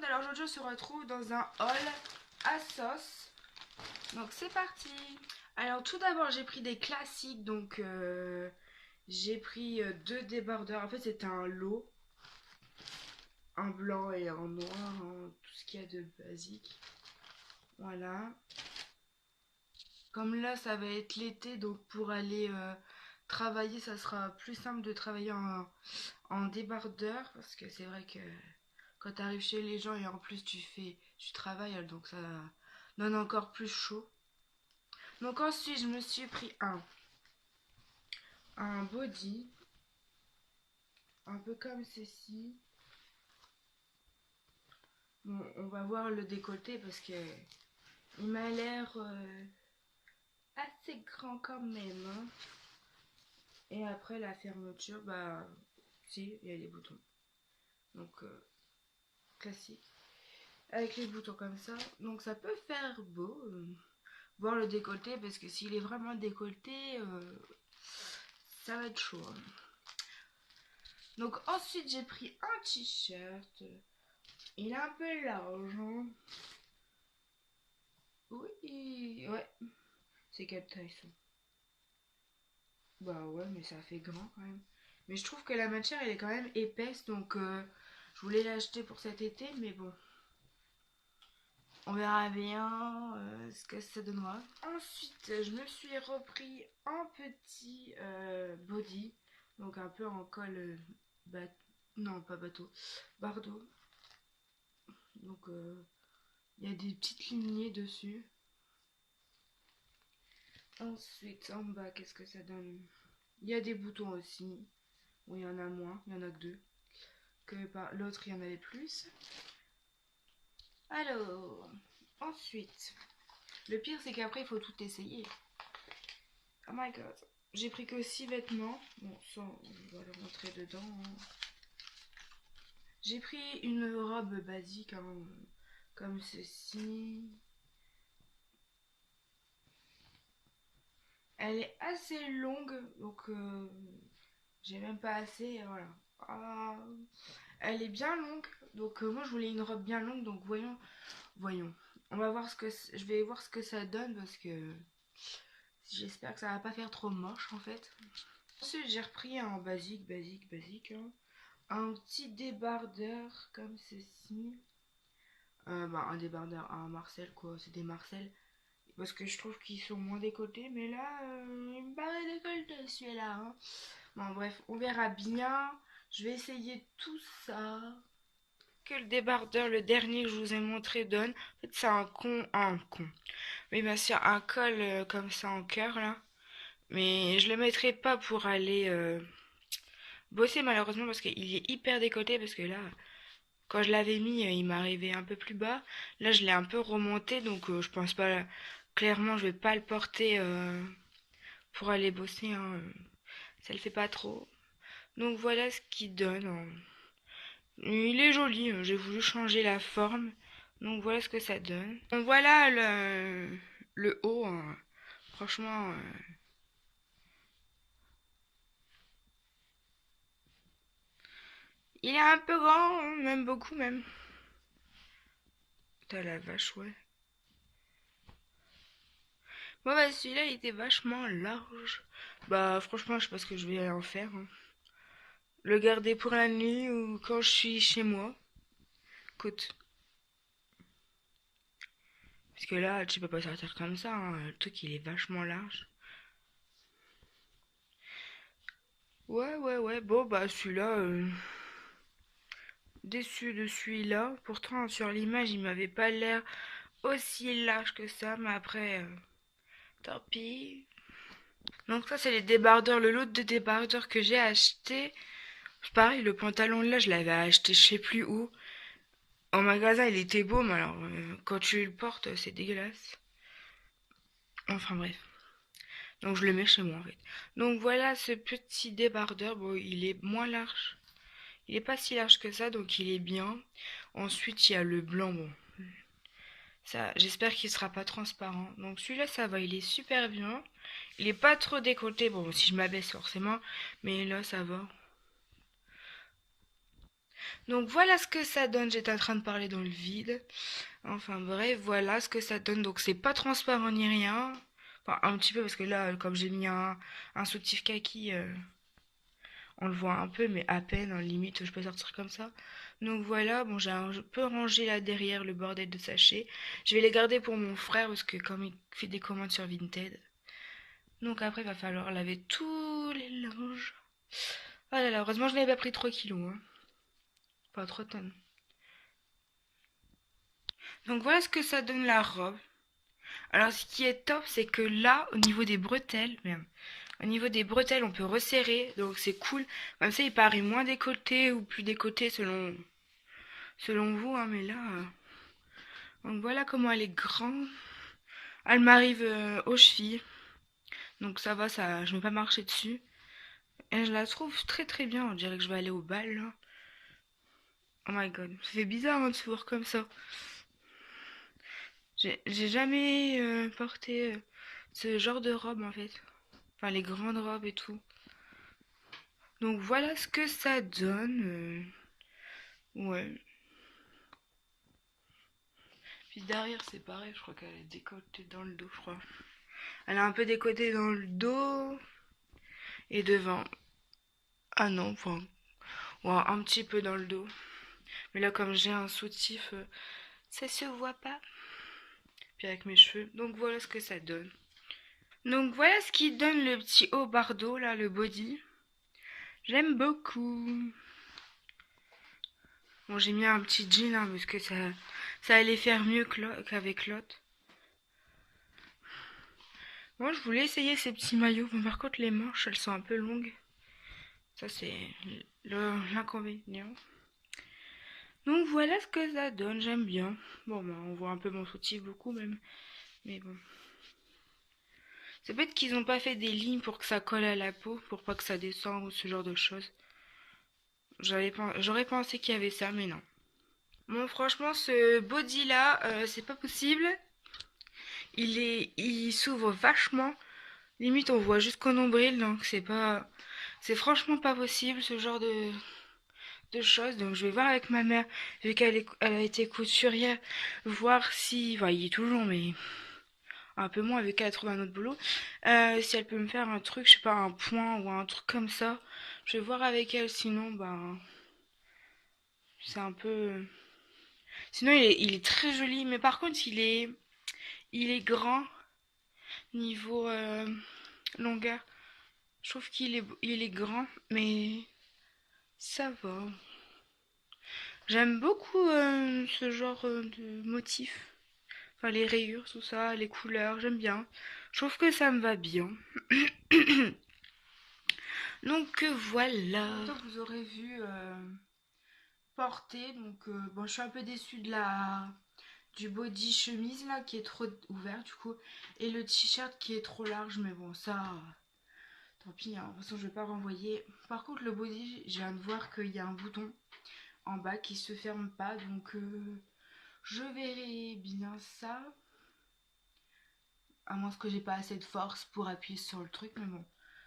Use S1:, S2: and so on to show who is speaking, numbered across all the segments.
S1: monde, alors aujourd'hui on se retrouve dans un haul ASOS. Donc c'est parti. Alors tout d'abord j'ai pris des classiques, donc j'ai pris deux débardeurs. En fait c'était un lot, un blanc et un noir, hein, tout ce qu'il y a de basique. Voilà. Comme là ça va être l'été, donc pour aller travailler ça sera plus simple de travailler en débardeur, parce que c'est vrai que quand tu arrives chez les gens et en plus tu travailles, donc ça donne encore plus chaud. Donc ensuite je me suis pris un body, un peu comme ceci. Bon, on va voir le décolleté parce que il m'a l'air assez grand quand même, hein. Et après la fermeture, bah si, il y a des boutons. Donc classique. Avec les boutons comme ça. Donc ça peut faire beau. Voir le décolleté, parce que s'il est vraiment décolleté, ça va être chaud, hein. Donc ensuite j'ai pris un t-shirt. Il est un peu large, hein. Oui, ouais. C'est quelle taille ça? Bah ouais, mais ça fait grand quand même. Mais je trouve que la matière elle est quand même épaisse, donc je voulais l'acheter pour cet été, mais bon. On verra bien ce que ça donnera. Ensuite, je me suis repris un petit body, donc un peu en col non pas bateau, bardeau. Donc il y a des petites lignées dessus. Ensuite, en bas, qu'est-ce que ça donne? Il y a des boutons aussi. Bon, il y en a moins, il y en a que deux. Que par l'autre, il y en avait plus. Alors, ensuite, le pire, c'est qu'après, il faut tout essayer. Oh my god. J'ai pris que 6 vêtements. Bon, ça, on va le rentrer dedans, hein. J'ai pris une robe basique, hein, comme ceci. Elle est assez longue, donc j'ai même pas assez, voilà. Ah, elle est bien longue, donc moi je voulais une robe bien longue, donc voyons. On va voir je vais voir ce que ça donne, parce que j'espère que ça va pas faire trop moche en fait. Ensuite j'ai repris un basique, hein. Un petit débardeur comme ceci. Un débardeur, un Marcel quoi, c'est des Marcel. Parce que je trouve qu'ils sont moins décolletés, mais là, il me paraît décolleté celui-là, hein. Bon bref, on verra bien. Je vais essayer tout ça. Que le débardeur, le dernier que je vous ai montré, donne. En fait, c'est un con. Oui, bien sûr, un col comme ça en cœur, là. Mais je le mettrai pas pour aller bosser, malheureusement, parce qu'il est hyper décolleté, parce que là, quand je l'avais mis, il m'arrivait un peu plus bas. Là, je l'ai un peu remonté, donc je pense pas... Clairement, je vais pas le porter pour aller bosser, hein. Ça le fait pas trop. Donc voilà ce qu'il donne, hein. Il est joli, j'ai voulu changer la forme. Donc voilà ce que ça donne. Donc voilà le haut, hein. Franchement, il est un peu grand, hein, même beaucoup même. T'as la vache, ouais. Bon bah celui-là il était vachement large. Bah franchement je sais pas ce que je vais en faire, hein. Le garder pour la nuit ou quand je suis chez moi. Écoute. Parce que là tu peux pas sortir comme ça, hein. Le truc il est vachement large. Ouais. Bon bah celui-là... déçu de celui-là. Pourtant, sur l'image, il m'avait pas l'air aussi large que ça, mais après, tant pis. Donc ça, c'est les débardeurs, le lot de débardeurs que j'ai acheté. Pareil, le pantalon là, je l'avais acheté je sais plus où. En magasin, il était beau, mais alors, quand tu le portes, c'est dégueulasse. Enfin bref. Donc je le mets chez moi en fait. Donc voilà ce petit débardeur. Bon, il est moins large. Il est pas si large que ça, donc il est bien. Ensuite, il y a le blanc. Bon, ça, j'espère qu'il sera pas transparent. Donc celui-là, ça va, il est super bien. Il est pas trop décolleté. Bon, si je m'abaisse forcément, mais là, ça va. Donc voilà ce que ça donne. J'étais en train de parler dans le vide. Enfin bref, voilà ce que ça donne. Donc c'est pas transparent ni rien. Enfin un petit peu parce que là, comme j'ai mis un soutif kaki, on le voit un peu, mais à peine, en limite, je peux sortir comme ça. Donc voilà, bon, je peux ranger là derrière le bordel de sachets. Je vais les garder pour mon frère parce que comme il fait des commandes sur Vinted. Donc après, il va falloir laver tous les linges. Ah là là, heureusement, je n'avais pas pris 3 kilos, hein. Pas 3 tonnes. Donc voilà ce que ça donne la robe. Alors ce qui est top, c'est que là, au niveau des bretelles, merde, au niveau des bretelles, on peut resserrer, donc c'est cool. Comme ça, il paraît moins décolleté ou plus décolleté selon vous, hein, mais là, donc voilà comment elle est grande. Elle m'arrive aux chevilles, donc ça va, ça, je ne vais pas marcher dessus. Et je la trouve très très bien. On dirait que je vais aller au bal là. Oh my god, ça fait bizarre hein, de se voir comme ça. J'ai jamais porté ce genre de robe en fait. Enfin, les grandes robes et tout. Donc voilà ce que ça donne. Ouais. Puis derrière, c'est pareil, je crois qu'elle est décolletée dans le dos, je crois. Elle est un peu décolletée dans le dos et devant. Ah non, enfin, ouais, un petit peu dans le dos. Mais là, comme j'ai un soutif, ça se voit pas. Puis avec mes cheveux. Donc voilà ce que ça donne. Donc voilà ce qui donne le petit haut bardeau, là, le body. J'aime beaucoup. Bon, j'ai mis un petit jean, hein, parce que ça allait faire mieux qu'avec l'autre. Moi, je voulais essayer ces petits maillots. Mais par contre, les manches, elles sont un peu longues. Ça, c'est l'inconvénient. Donc voilà ce que ça donne, j'aime bien. Bon, bah, on voit un peu mon soutif, beaucoup même. Mais bon. C'est bête qu'ils n'ont pas fait des lignes pour que ça colle à la peau, pour pas que ça descende ou ce genre de choses. J'aurais pensé qu'il y avait ça, mais non. Bon, franchement, ce body-là, c'est pas possible. Il s'ouvre vachement. Limite, on voit jusqu'au nombril, donc c'est franchement pas possible ce genre de choses. Donc, je vais voir avec ma mère, vu elle a été couturière, voir si, enfin, il est toujours, mais un peu moins, vu qu'elle a trouvé un autre boulot. Si elle peut me faire un truc, je sais pas, un point ou un truc comme ça. Je vais voir avec elle, sinon, ben, c'est un peu. Sinon, il est très joli, mais par contre, il est grand niveau longueur. Je trouve il est grand, mais ça va. J'aime beaucoup ce genre de motif. Enfin, les rayures, tout ça, les couleurs, j'aime bien. Je trouve que ça me va bien. Donc voilà. Comme vous aurez vu porter, donc bon, je suis un peu déçue du body chemise là qui est trop ouvert du coup, et le t-shirt qui est trop large, mais bon, ça, tant pis, hein. De toute façon, je vais pas renvoyer. Par contre, le body, je viens de voir qu'il y a un bouton en bas qui se ferme pas, donc je verrai bien ça. À moins que j'ai pas assez de force pour appuyer sur le truc, mais bon,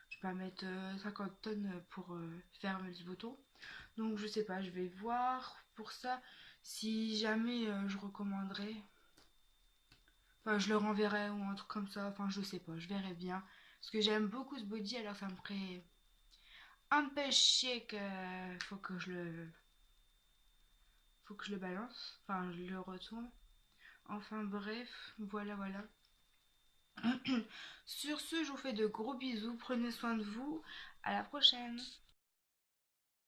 S1: je vais pas mettre 50 tonnes pour fermer ce bouton. Donc je sais pas, je vais voir pour ça. Si jamais je recommanderais, enfin je le renverrai ou un truc comme ça, enfin je sais pas, je verrai bien. Parce que j'aime beaucoup ce body, alors ça me ferait un peu chier que faut que je le balance, enfin je le retourne. Enfin bref, voilà voilà. Sur ce, je vous fais de gros bisous, prenez soin de vous, à la prochaine.